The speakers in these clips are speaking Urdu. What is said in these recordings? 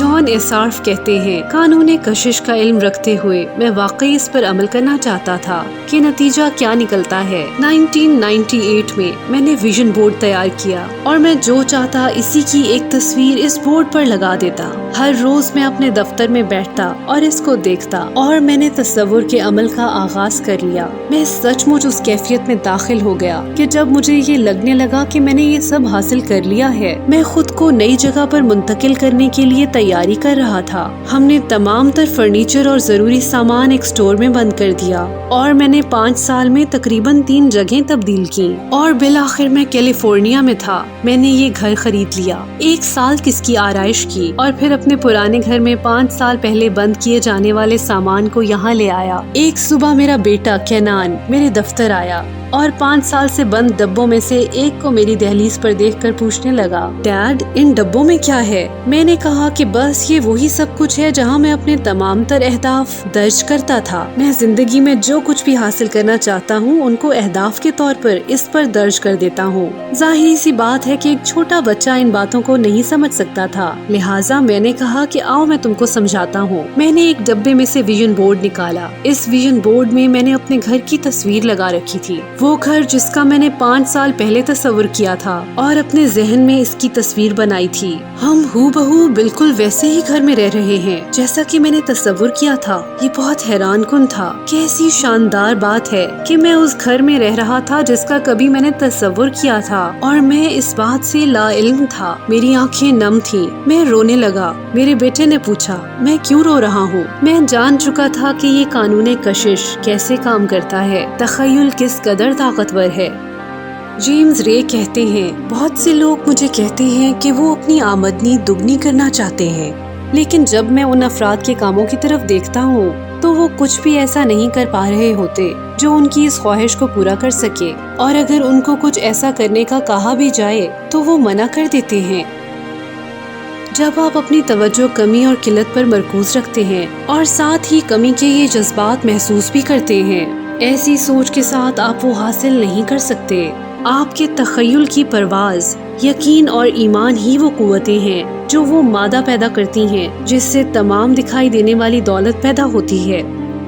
جان ایسارف کہتے ہیں قانون کشش کا علم رکھتے ہوئے میں واقعی اس پر عمل کرنا چاہتا تھا کہ نتیجہ کیا نکلتا ہے۔ 1998 میں نے ویژن بورڈ تیار کیا اور میں جو چاہتا اسی کی ایک تصویر اس بورڈ پر لگا دیتا۔ ہر روز میں اپنے دفتر میں بیٹھتا اور اس کو دیکھتا اور میں نے تصور کے عمل کا آغاز کر لیا۔ میں سچ مچ اس کیفیت میں داخل ہو گیا کہ جب مجھے یہ لگنے لگا کہ میں نے یہ سب حاصل کر لیا ہے، میں خود کو نئی جگہ پر منتقل کرنے کے لیے تیاری کر رہا تھا۔ ہم نے تمام تر فرنیچر اور ضروری سامان ایک سٹور میں بند کر دیا اور میں نے 5 سال میں تقریباً 3 جگہیں تبدیل کی اور بالآخر میں کیلیفورنیا میں تھا۔ میں نے یہ گھر خرید لیا، 1 سال کس کی آرائش کی اور پھر اپنے پرانے گھر میں 5 سال پہلے بند کیے جانے والے سامان کو یہاں لے آیا۔ ایک صبح میرا بیٹا کینان میرے دفتر آیا اور 5 سال سے بند ڈبوں میں سے ایک کو میری دہلیز پر دیکھ کر پوچھنے لگا، ڈیڈ ان ڈبوں میں کیا ہے؟ میں نے کہا کہ بس یہ وہی سب کچھ ہے جہاں میں اپنے تمام تر اہداف درج کرتا تھا۔ میں زندگی میں جو کچھ بھی حاصل کرنا چاہتا ہوں ان کو اہداف کے طور پر اس پر درج کر دیتا ہوں۔ ظاہری سی بات ہے کہ ایک چھوٹا بچہ ان باتوں کو نہیں سمجھ سکتا تھا، لہٰذا میں نے کہا کہ آؤ میں تم کو سمجھاتا ہوں۔ میں نے ایک ڈبے میں سے ویژن بورڈ نکالا۔ اس ویژن بورڈ میں میں نے اپنے گھر کی تصویر لگا رکھی تھی، وہ گھر جس کا میں نے 5 سال پہلے تصور کیا تھا اور اپنے ذہن میں اس کی تصویر بنائی تھی۔ ہم ہو بہو بالکل ویسے ہی گھر میں رہ رہے ہیں جیسا کہ میں نے تصور کیا تھا۔ یہ بہت حیران کن تھا۔ کیسی شاندار بات ہے کہ میں اس گھر میں رہ رہا تھا جس کا کبھی میں نے تصور کیا تھا اور میں اس بات سے لا علم تھا۔ میری آنکھیں نم تھیں، میں رونے لگا۔ میرے بیٹے نے پوچھا میں کیوں رو رہا ہوں؟ میں جان چکا تھا کہ یہ قانون کشش کیسے کام کرتا ہے، تخیل کس قدر طاقتور ہے۔ جیمز رے کہتے ہیں بہت سے لوگ مجھے کہتے ہیں کہ وہ اپنی آمدنی دگنی کرنا چاہتے ہیں، لیکن جب میں ان افراد کے کاموں کی طرف دیکھتا ہوں تو وہ کچھ بھی ایسا نہیں کر پا رہے ہوتے جو ان کی اس خواہش کو پورا کر سکے، اور اگر ان کو کچھ ایسا کرنے کا کہا بھی جائے تو وہ منع کر دیتے ہیں۔ جب آپ اپنی توجہ کمی اور قلت پر مرکوز رکھتے ہیں اور ساتھ ہی کمی کے یہ جذبات محسوس بھی کرتے ہیں، ایسی سوچ کے ساتھ آپ وہ حاصل نہیں کر سکتے۔ آپ کے تخیل کی پرواز، یقین اور ایمان ہی وہ قوتیں ہیں جو وہ مادہ پیدا کرتی ہیں جس سے تمام دکھائی دینے والی دولت پیدا ہوتی ہے۔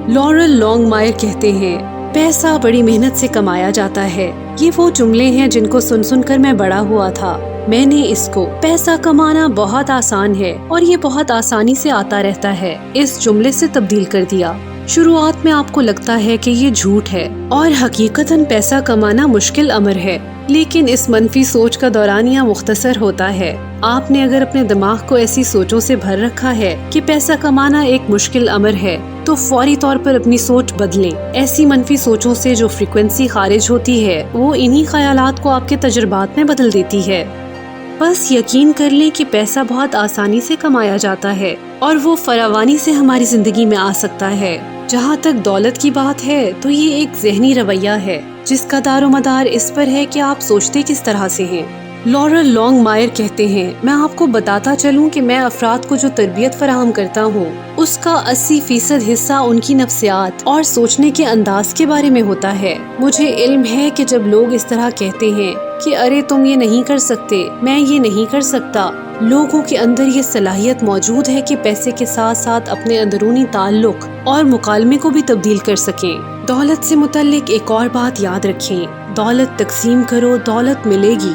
لورل لانگ مائر کہتے ہیں پیسہ بڑی محنت سے کمایا جاتا ہے۔ یہ وہ جملے ہیں جن کو سن سن کر میں بڑا ہوا تھا۔ میں نے اس کو پیسہ کمانا بہت آسان ہے اور یہ بہت آسانی سے آتا رہتا ہے اس جملے سے تبدیل کر دیا۔ شروعات میں آپ کو لگتا ہے کہ یہ جھوٹ ہے اور حقیقتاً پیسہ کمانا مشکل امر ہے، لیکن اس منفی سوچ کا دورانیہ مختصر ہوتا ہے۔ آپ نے اگر اپنے دماغ کو ایسی سوچوں سے بھر رکھا ہے کہ پیسہ کمانا ایک مشکل امر ہے تو فوری طور پر اپنی سوچ بدلیں۔ ایسی منفی سوچوں سے جو فریکوینسی خارج ہوتی ہے وہ انہی خیالات کو آپ کے تجربات میں بدل دیتی ہے۔ بس یقین کر لیں کہ پیسہ بہت آسانی سے کمایا جاتا ہے اور وہ فراوانی سے ہماری زندگی میں آ سکتا ہے۔ جہاں تک دولت کی بات ہے تو یہ ایک ذہنی رویہ ہے جس کا دار و مدار اس پر ہے کہ آپ سوچتے کس طرح سے ہیں۔ لورل لانگ مائر کہتے ہیں میں آپ کو بتاتا چلوں کہ میں افراد کو جو تربیت فراہم کرتا ہوں اس کا 80% حصہ ان کی نفسیات اور سوچنے کے انداز کے بارے میں ہوتا ہے۔ مجھے علم ہے کہ جب لوگ اس طرح کہتے ہیں کہ ارے تم یہ نہیں کر سکتے، میں یہ نہیں کر سکتا، لوگوں کے اندر یہ صلاحیت موجود ہے کہ پیسے کے ساتھ ساتھ اپنے اندرونی تعلق اور مکالمے کو بھی تبدیل کر سکیں۔ دولت سے متعلق ایک اور بات یاد رکھیں، دولت تقسیم کرو، دولت ملے گی۔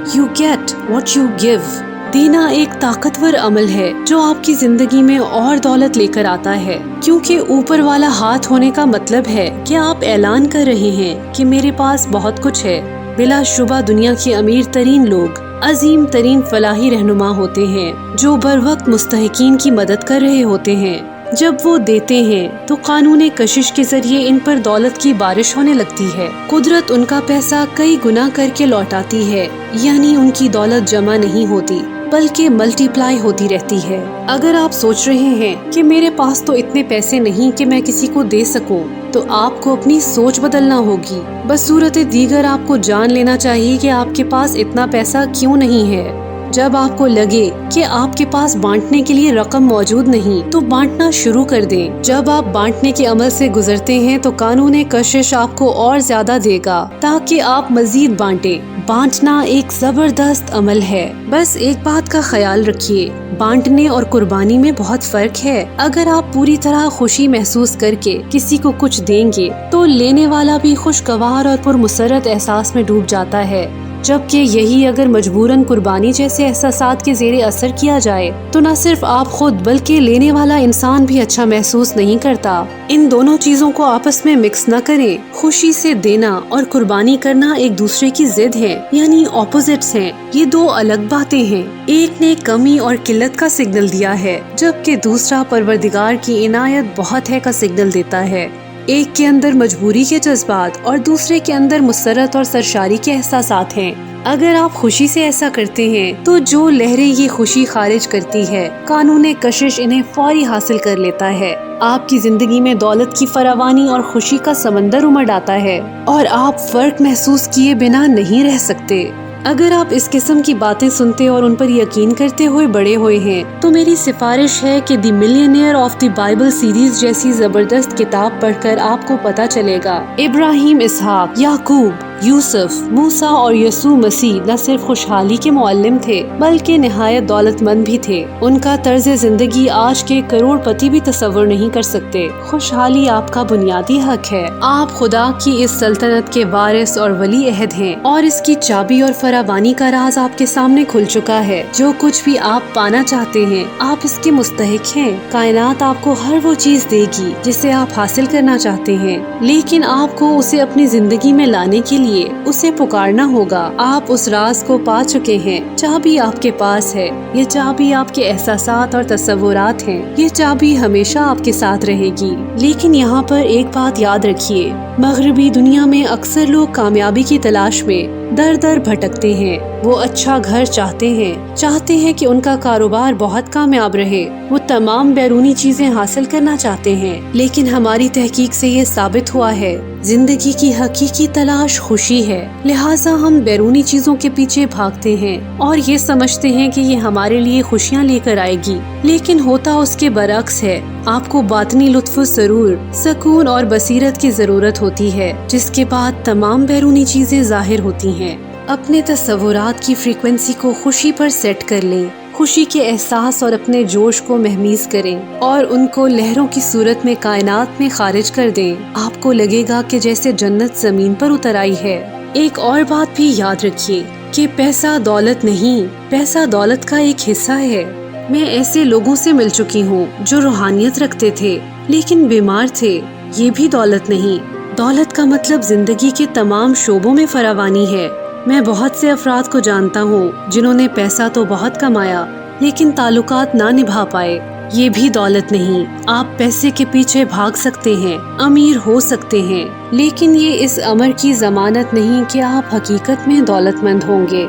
You get what you give۔ دینا ایک طاقتور عمل ہے جو آپ کی زندگی میں اور دولت لے کر آتا ہے، کیونکہ اوپر والا ہاتھ ہونے کا مطلب ہے کہ آپ اعلان کر رہے ہیں کہ میرے پاس بہت کچھ ہے۔ بلا شبہ دنیا کے امیر ترین لوگ عظیم ترین فلاحی رہنما ہوتے ہیں جو بر وقت مستحقین کی مدد کر رہے ہوتے ہیں۔ جب وہ دیتے ہیں تو قانون کشش کے ذریعے ان پر دولت کی بارش ہونے لگتی ہے۔ قدرت ان کا پیسہ کئی گنا کر کے لوٹاتی ہے، یعنی ان کی دولت جمع نہیں ہوتی بلکہ ملٹی پلائی ہوتی رہتی ہے۔ اگر آپ سوچ رہے ہیں کہ میرے پاس تو اتنے پیسے نہیں کہ میں کسی کو دے سکوں، تو آپ کو اپنی سوچ بدلنا ہوگی۔ بصورت دیگر آپ کو جان لینا چاہیے کہ آپ کے پاس اتنا پیسہ کیوں نہیں ہے۔ جب آپ کو لگے کہ آپ کے پاس بانٹنے کے لیے رقم موجود نہیں تو بانٹنا شروع کر دیں۔ جب آپ بانٹنے کے عمل سے گزرتے ہیں تو قانون کشش آپ کو اور زیادہ دے گا تاکہ آپ مزید بانٹیں۔ بانٹنا ایک زبردست عمل ہے۔ بس ایک بات کا خیال رکھیے، بانٹنے اور قربانی میں بہت فرق ہے۔ اگر آپ پوری طرح خوشی محسوس کر کے کسی کو کچھ دیں گے تو لینے والا بھی خوشگوار اور پرمسرت احساس میں ڈوب جاتا ہے، جبکہ یہی اگر مجبوراً قربانی جیسے احساسات کے زیر اثر کیا جائے تو نہ صرف آپ خود بلکہ لینے والا انسان بھی اچھا محسوس نہیں کرتا۔ ان دونوں چیزوں کو آپس میں مکس نہ کریں۔ خوشی سے دینا اور قربانی کرنا ایک دوسرے کی ضد ہیں، یعنی اپوزٹس ہیں۔ یہ دو الگ باتیں ہیں۔ ایک نے کمی اور قلت کا سگنل دیا ہے جبکہ دوسرا پروردگار کی عنایت بہت ہے کا سگنل دیتا ہے۔ ایک کے اندر مجبوری کے جذبات اور دوسرے کے اندر مسرت اور سرشاری کے احساسات ہیں۔ اگر آپ خوشی سے ایسا کرتے ہیں تو جو لہریں یہ خوشی خارج کرتی ہے، قانون کشش انہیں فوری حاصل کر لیتا ہے۔ آپ کی زندگی میں دولت کی فراوانی اور خوشی کا سمندر امڈ آتا ہے اور آپ فرق محسوس کیے بنا نہیں رہ سکتے۔ اگر آپ اس قسم کی باتیں سنتے اور ان پر یقین کرتے ہوئے بڑے ہوئے ہیں تو میری سفارش ہے کہ the millionaire of the Bible series جیسی زبردست کتاب پڑھ کر آپ کو پتہ چلے گا ابراہیم، اسحاق، یعقوب، یوسف، موسیٰ اور یسوع مسیح نہ صرف خوشحالی کے معلم تھے بلکہ نہایت دولت مند بھی تھے۔ ان کا طرز زندگی آج کے کروڑ پتی بھی تصور نہیں کر سکتے۔ خوشحالی آپ کا بنیادی حق ہے۔ آپ خدا کی اس سلطنت کے وارث اور ولی عہد ہیں اور اس کی چابی اور فراوانی کا راز آپ کے سامنے کھل چکا ہے۔ جو کچھ بھی آپ پانا چاہتے ہیں آپ اس کے مستحق ہیں۔ کائنات آپ کو ہر وہ چیز دے گی جسے آپ حاصل کرنا چاہتے ہیں، لیکن آپ کو اسے اپنی زندگی میں لانے کے لیے اسے پکارنا ہوگا۔ آپ اس راز کو پا چکے ہیں۔ چابی آپ کے پاس ہے۔ یہ چابی آپ کے احساسات اور تصورات ہیں۔ یہ چابی ہمیشہ آپ کے ساتھ رہے گی۔ لیکن یہاں پر ایک بات یاد رکھیے، مغربی دنیا میں اکثر لوگ کامیابی کی تلاش میں در در بھٹکتے ہیں۔ وہ اچھا گھر چاہتے ہیں کہ ان کا کاروبار بہت کامیاب رہے۔ وہ تمام بیرونی چیزیں حاصل کرنا چاہتے ہیں، لیکن ہماری تحقیق سے یہ ثابت ہوا ہے زندگی کی حقیقی تلاش خوشی ہے۔ لہٰذا ہم بیرونی چیزوں کے پیچھے بھاگتے ہیں اور یہ سمجھتے ہیں کہ یہ ہمارے لیے خوشیاں لے کر آئے گی، لیکن ہوتا اس کے برعکس ہے۔ آپ کو باطنی لطف و سرور، سکون اور بصیرت کی ضرورت ہوتی ہے، جس کے بعد تمام بیرونی چیزیں ظاہر ہوتی ہیں۔ اپنے تصورات کی فریکوینسی کو خوشی پر سیٹ کر لیں۔ خوشی کے احساس اور اپنے جوش کو مہمیز کریں اور ان کو لہروں کی صورت میں کائنات میں خارج کر دیں۔ آپ کو لگے گا کہ جیسے جنت زمین پر اتر آئی ہے۔ ایک اور بات بھی یاد رکھیے کہ پیسہ دولت نہیں، پیسہ دولت کا ایک حصہ ہے۔ میں ایسے لوگوں سے مل چکی ہوں جو روحانیت رکھتے تھے لیکن بیمار تھے۔ یہ بھی دولت نہیں۔ دولت کا مطلب زندگی کے تمام شعبوں میں فراوانی ہے۔ میں بہت سے افراد کو جانتا ہوں جنہوں نے پیسہ تو بہت کمایا لیکن تعلقات نہ نبھا پائے۔ یہ بھی دولت نہیں۔ آپ پیسے کے پیچھے بھاگ سکتے ہیں، امیر ہو سکتے ہیں، لیکن یہ اس امر کی ضمانت نہیں کہ آپ حقیقت میں دولت مند ہوں گے۔